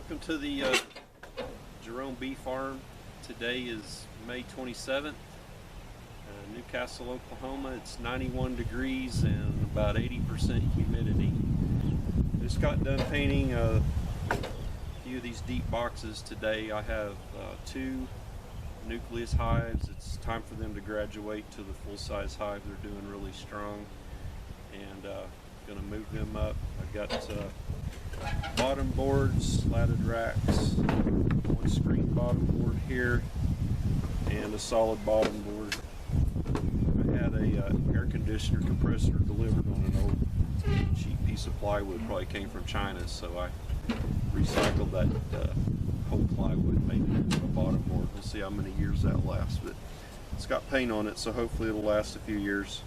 Welcome to the Jerome Bee Farm. Today is May 27th, Newcastle, Oklahoma. It's 91 degrees and about 80% humidity. Just got done painting a few of these deep boxes today. I have two nucleus hives. It's time for them to graduate to the full-size hive. They're doing really strong, and going to move them up. I've got bottom boards, slatted racks, one screen bottom board here, and a solid bottom board. I had a air conditioner compressor delivered on an old cheap piece of plywood, probably came from China, so I recycled that whole plywood and made it into a bottom board. We'll see how many years that lasts, but it's got paint on it, so hopefully it'll last a few years.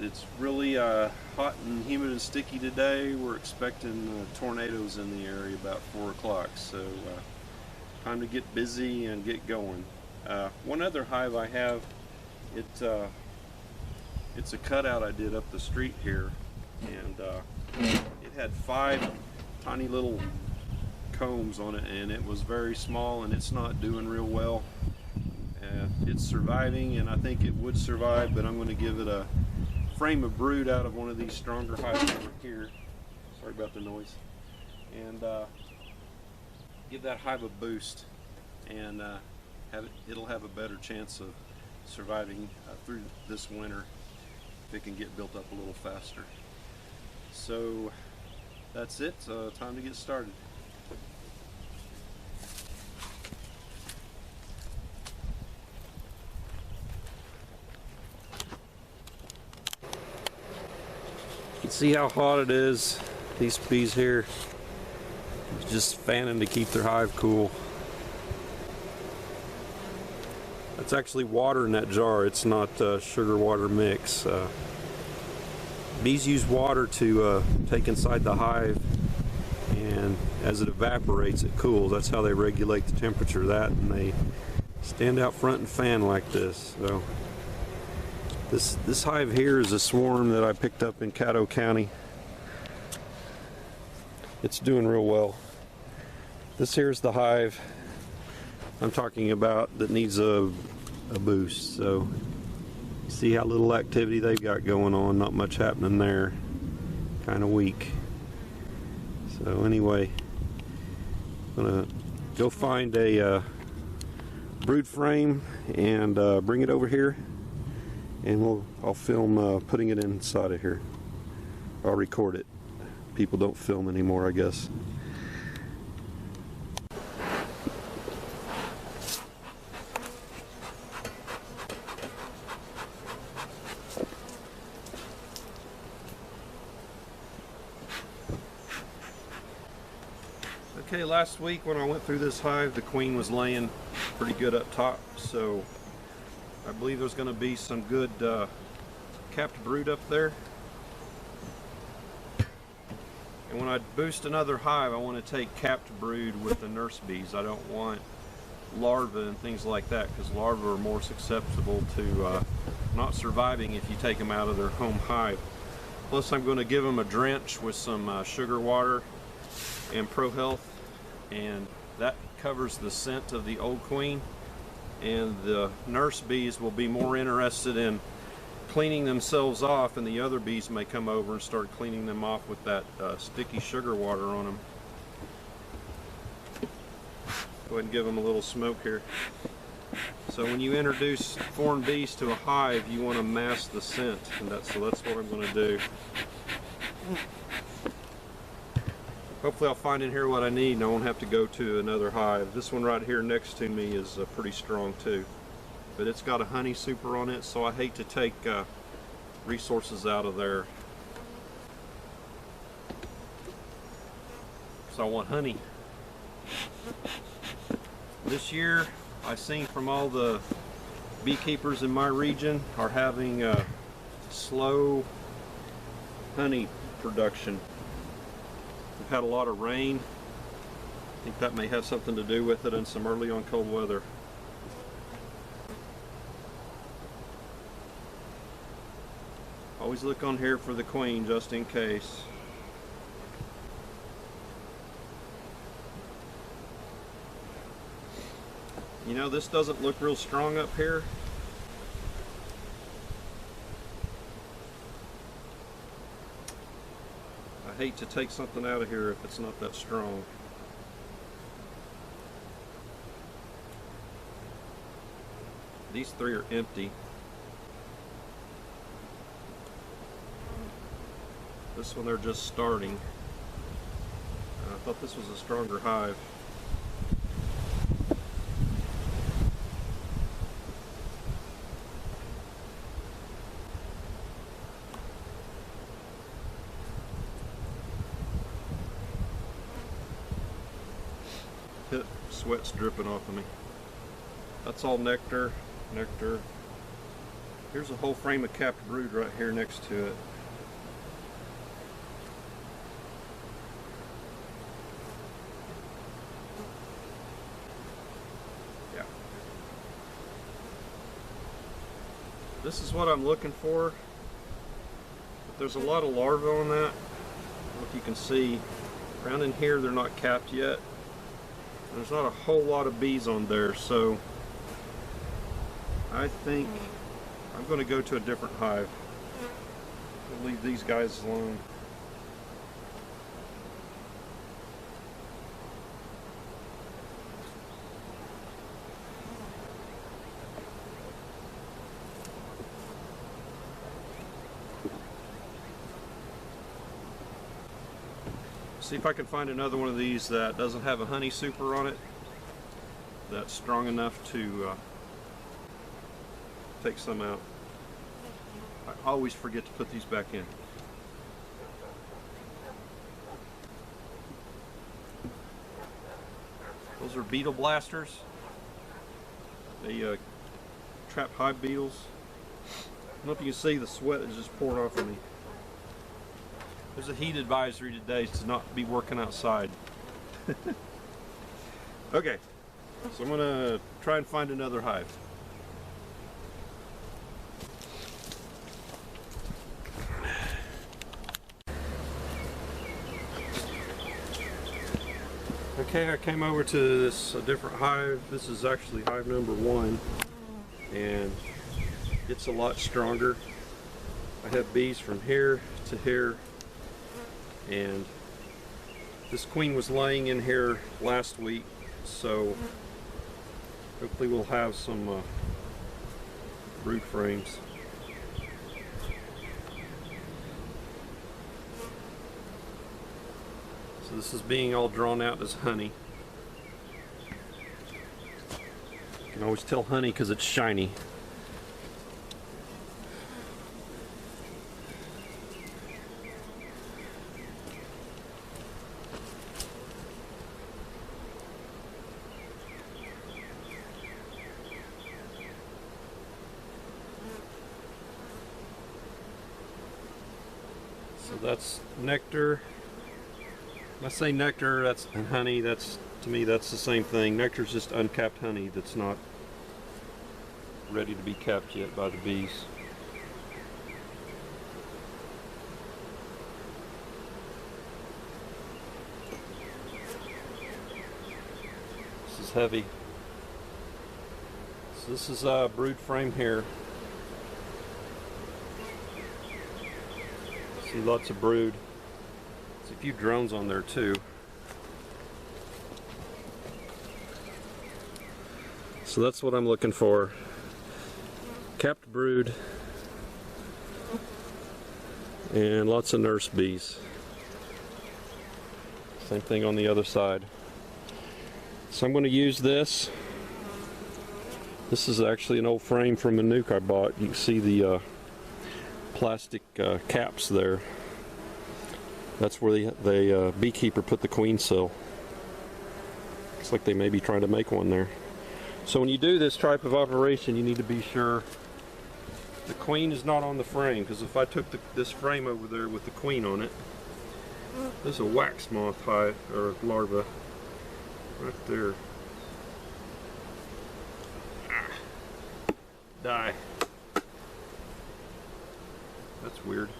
It's really hot and humid and sticky today. We're expecting tornadoes in the area about 4 o'clock, so time to get busy and get going. One other hive I have, it's a cutout I did up the street here, and it had 5 tiny little combs on it, and it was very small, and it's not doing real well. It's surviving, and I think it would survive, but I'm going to give it a frame of brood out of one of these stronger hives over here. Sorry about the noise. And give that hive a boost, and it'll have a better chance of surviving through this winter if it can get built up a little faster. So that's it. Time to get started. You can see how hot it is. These bees here just fanning to keep their hive cool. That's actually water in that jar. It's not sugar water mix. Bees use water to take inside the hive, and as it evaporates, it cools. That's how they regulate the temperature of that, and they stand out front and fan like this. So this hive here is a swarm that I picked up in Cutout County. It's doing real well. This here's the hive I'm talking about that needs a boost. So see how little activity they've got going on. Not much happening there. Kind of weak. So anyway, I'm gonna go find a brood frame and bring it over here, and I'll film putting it inside of here. I'll record it. People don't film anymore, I guess. Okay, last week when I went through this hive, the queen was laying pretty good up top, so I believe there's going to be some good capped brood up there. And when I boost another hive, I want to take capped brood with the nurse bees. I don't want larvae and things like that, because larvae are more susceptible to not surviving if you take them out of their home hive. Plus, I'm going to give them a drench with some sugar water and Pro Health, and that covers the scent of the old queen. And the nurse bees will be more interested in cleaning themselves off, and the other bees may come over and start cleaning them off with that sticky sugar water on them. Go ahead and give them a little smoke here. So when you introduce foreign bees to a hive, you want to mask the scent, and so that's what I'm going to do. Hopefully I'll find in here what I need and I won't have to go to another hive. This one right here next to me is pretty strong too. But it's got a honey super on it, so I hate to take resources out of there. So I want honey. This year, I've seen from all the beekeepers in my region are having slow honey production. We've had a lot of rain. I think that may have something to do with it, and some early on cold weather. Always look on here for the queen just in case. You know, this doesn't look real strong up here. I hate to take something out of here if it's not that strong. These three are empty. This one they're just starting. I thought this was a stronger hive. Sweat's dripping off of me. That's all nectar. Nectar. Here's a whole frame of capped brood right here next to it. Yeah. This is what I'm looking for. But there's a lot of larvae on that. I don't know if you can see. Around in here they're not capped yet. There's not a whole lot of bees on there, so I think I'm going to go to a different hive. I'll leave these guys alone. See if I can find another one of these that doesn't have a honey super on it, that's strong enough to take some out. I always forget to put these back in. Those are beetle blasters. They trap hive beetles. I don't know if you can see the sweat is just pouring off of me. There's a heat advisory today to not be working outside. Okay, so I'm gonna try and find another hive. Okay, I came over to this different hive. This is actually hive number 1, and it's a lot stronger. I have bees from here to here. And this queen was laying in here last week, so hopefully we'll have some brood frames. So this is being all drawn out as honey. You can always tell honey because it's shiny. So that's nectar. When I say nectar, that's honey. That's, to me, that's the same thing. Nectar is just uncapped honey that's not ready to be capped yet by the bees. This is heavy. So this is a brood frame here. See lots of brood. There's a few drones on there too. So that's what I'm looking for. Capped brood and lots of nurse bees. Same thing on the other side. So I'm going to use this. This is actually an old frame from a nuke I bought. You can see the plastic caps there. That's where the beekeeper put the queen cell. Looks like they may be trying to make one there. So when you do this type of operation, you need to be sure the queen is not on the frame, because if I took this frame over there with the queen on it, there's a wax moth hive or larva right there. Die. That's weird.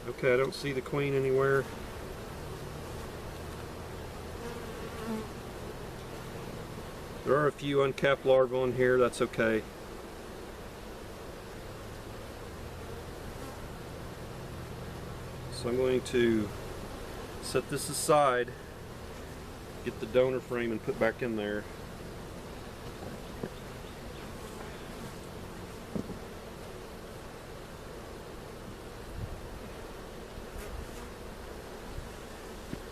Okay, I don't see the queen anywhere. There are a few uncapped larvae on here, that's okay. So I'm going to set this aside, get the donor frame and put back in there.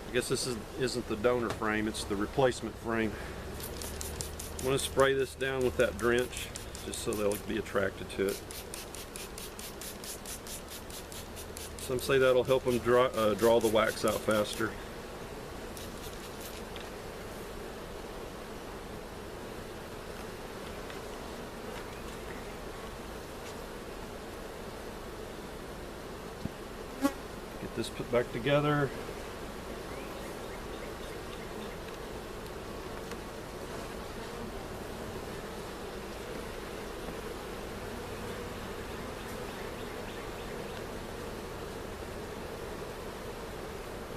I guess this isn't the donor frame, it's the replacement frame. I'm going to spray this down with that drench just so they'll be attracted to it. Some say that'll help them draw the wax out faster. Get this put back together.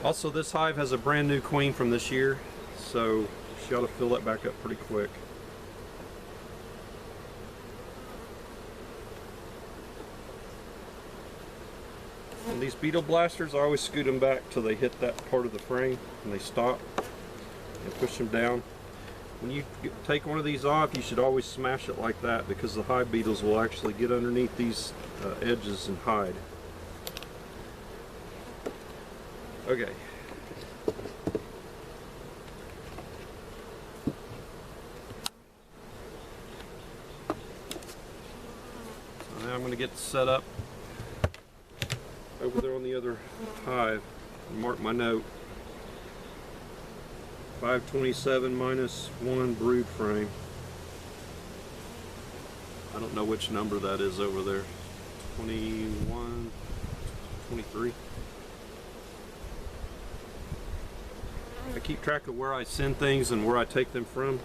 Also, this hive has a brand new queen from this year, so she ought to fill that back up pretty quick. And these beetle blasters, I always scoot them back till they hit that part of the frame and they stop, and push them down. When you take one of these off, you should always smash it like that, because the hive beetles will actually get underneath these edges and hide. Okay. So now I'm going to get set up over there on the other hive and mark my note. 527 minus 1 brood frame. I don't know which number that is over there. 21, 23. I keep track of where I send things and where I take them from,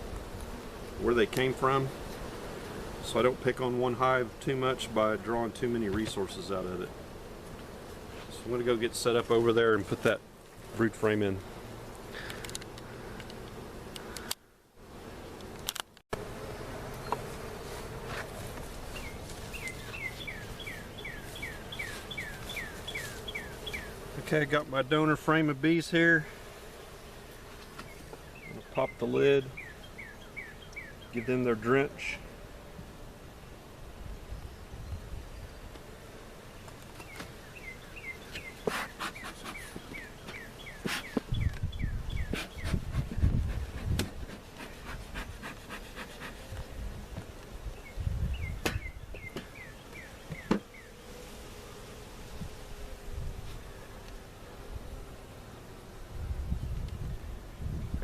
where they came from, so I don't pick on one hive too much by drawing too many resources out of it. So I'm going to go get set up over there and put that brood frame in. Okay, I got my donor frame of bees here. Pop the lid, give them their drench.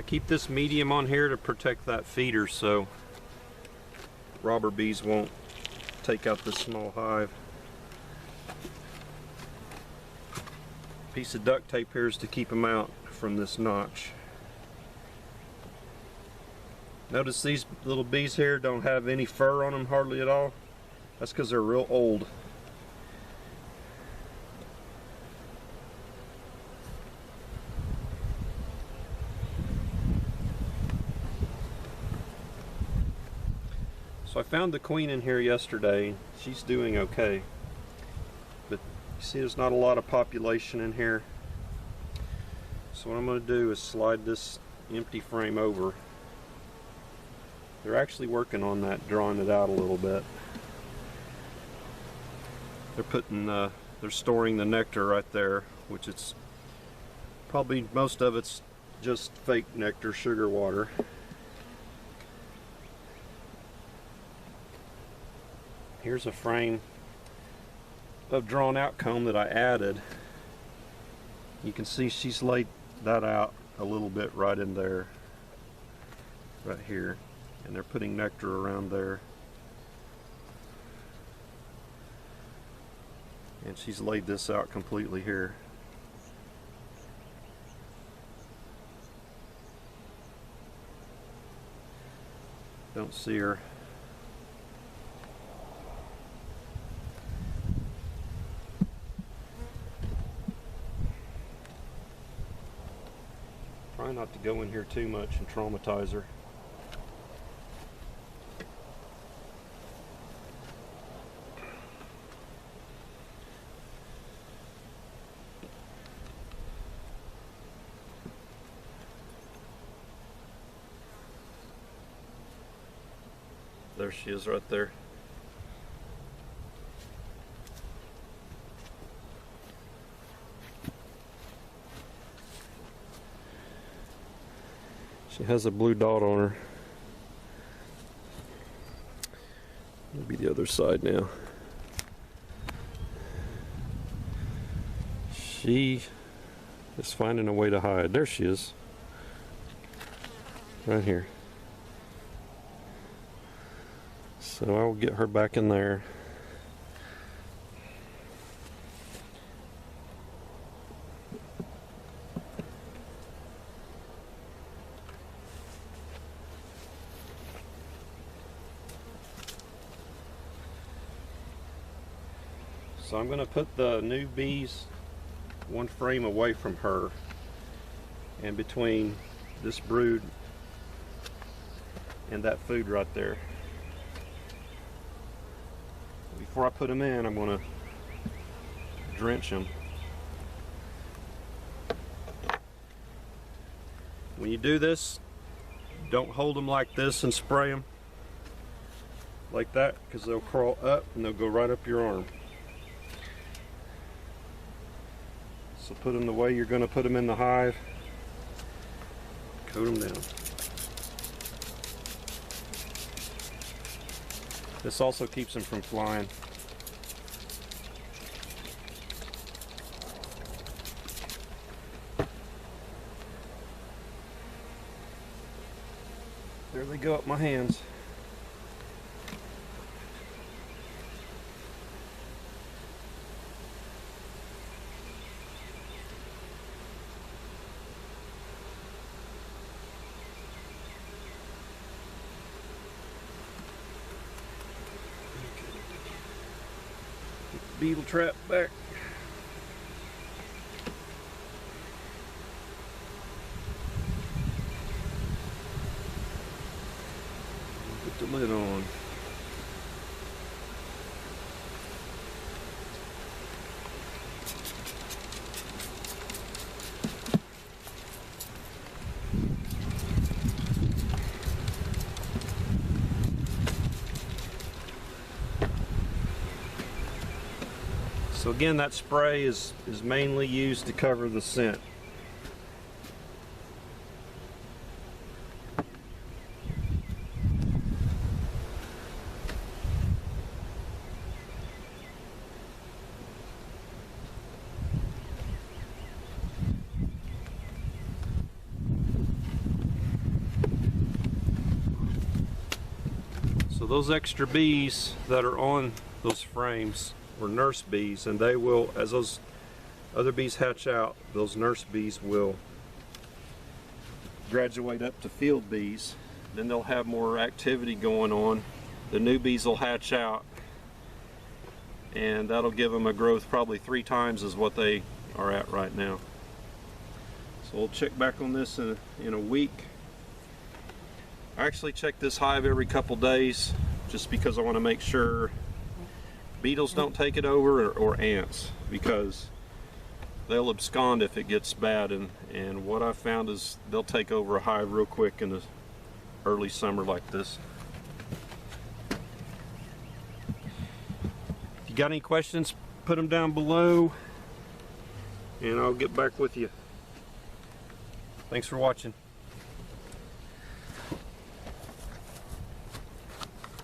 Keep this medium on here to protect that feeder so robber bees won't take out this small hive. Piece of duct tape here is to keep them out from this notch. Notice these little bees here don't have any fur on them hardly at all. That's because they're real old. So I found the queen in here yesterday. She's doing okay, but you see there's not a lot of population in here. So what I'm going to do is slide this empty frame over. They're actually working on that, drawing it out a little bit. They're storing the nectar right there, which it's probably most of it's just fake nectar, sugar water. Here's a frame of drawn out comb that I added. You can see she's laid that out a little bit right in there, right here, and they're putting nectar around there. And she's laid this out completely here. Don't see her. Try not to go in here too much and traumatize her. there she is right there. She has a blue dot on her. Maybe the other side now. She is finding a way to hide. There she is. Right here. So I will get her back in there. So I'm going to put the new bees one frame away from her, and between this brood and that food right there. Before I put them in, I'm going to drench them. When you do this, don't hold them like this and spray them like that, because they'll crawl up and they'll go right up your arm. So put them the way you're going to put them in the hive. Coat them down. This also keeps them from flying. There they go up my hands. Beetle trap back. Put the lid on. So again, that spray is mainly used to cover the scent. So those extra bees that are on those frames were nurse bees, and they will, as those other bees hatch out, those nurse bees will graduate up to field bees. Then they'll have more activity going on. The new bees will hatch out, and that'll give them a growth probably 3 times as what they are at right now. So we'll check back on this in a week. I actually check this hive every couple days just because I want to make sure beetles don't take it over, or ants, because they'll abscond if it gets bad, and what I've found is they'll take over a hive real quick in the early summer like this. If you got any questions, put them down below and I'll get back with you. Thanks for watching.